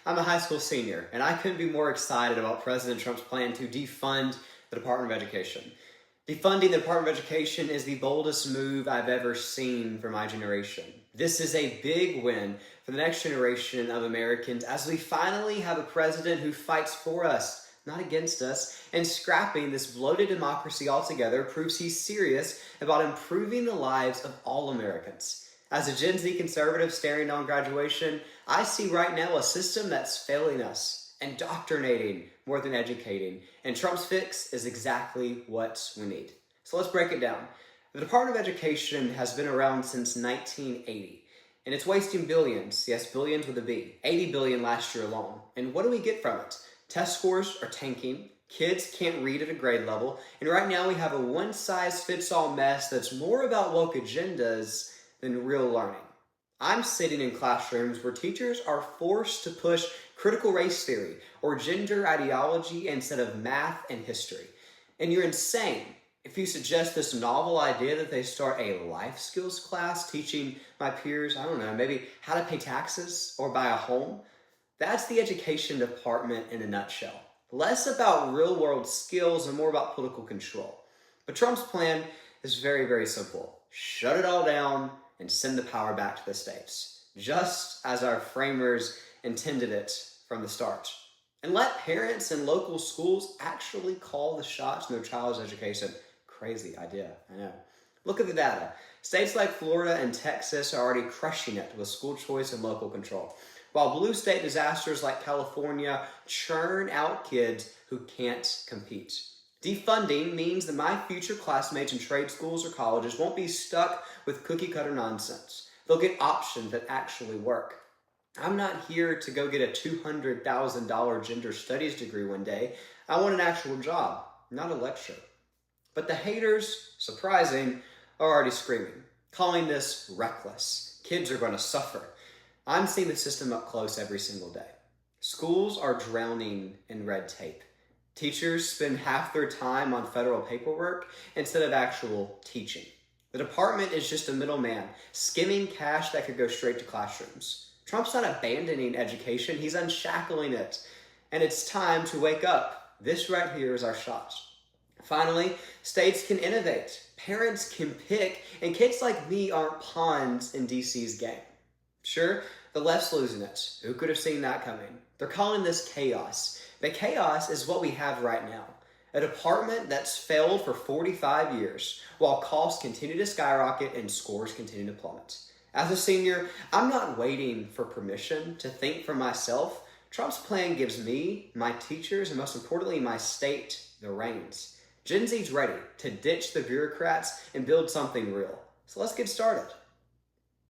I'm a high school senior, and I couldn't be more excited about President Trump's plan to defund the Department of Education. Defunding the Department of Education is the boldest move I've ever seen for my generation. This is a big win for the next generation of Americans as we finally have a president who fights for us, not against us, and scrapping this bloated democracy altogether proves he's serious about improving the lives of all Americans. As a Gen Z conservative staring on graduation, I see right now a system that's failing us, indoctrinating more than educating, and Trump's fix is exactly what we need. So let's break it down. The Department of Education has been around since 1980, and it's wasting billions, yes, billions with a B, 80 billion last year alone. And what do we get from it? Test scores are tanking, kids can't read at a grade level, and right now we have a one-size-fits-all mess that's more about woke agendas than real learning. I'm sitting in classrooms where teachers are forced to push critical race theory or gender ideology instead of math and history. And you're insane if you suggest this novel idea that they start a life skills class teaching my peers, I don't know, maybe how to pay taxes or buy a home. That's the education department in a nutshell. Less about real world skills and more about political control. But Trump's plan is very, very simple. Shut it all down and send the power back to the states, just as our framers intended it from the start. And let parents and local schools actually call the shots in their child's education. Crazy idea, I know. Look at the data. States like Florida and Texas are already crushing it with school choice and local control, while blue state disasters like California churn out kids who can't compete. Defunding means that my future classmates in trade schools or colleges won't be stuck with cookie-cutter nonsense. They'll get options that actually work. I'm not here to go get a $200,000 gender studies degree one day. I want an actual job, not a lecture. But the haters, surprising, are already screaming, calling this reckless. Kids are going to suffer. I'm seeing the system up close every single day. Schools are drowning in red tape. Teachers spend half their time on federal paperwork instead of actual teaching. The department is just a middleman, skimming cash that could go straight to classrooms. Trump's not abandoning education, he's unshackling it. And it's time to wake up. This right here is our shot. Finally, states can innovate, parents can pick, and kids like me aren't pawns in DC's game. Sure, the left's losing it. Who could have seen that coming? They're calling this chaos. But chaos is what we have right now. A department that's failed for 45 years while costs continue to skyrocket and scores continue to plummet. As a senior, I'm not waiting for permission to think for myself. Trump's plan gives me, my teachers, and most importantly, my state, the reins. Gen Z's ready to ditch the bureaucrats and build something real. So let's get started.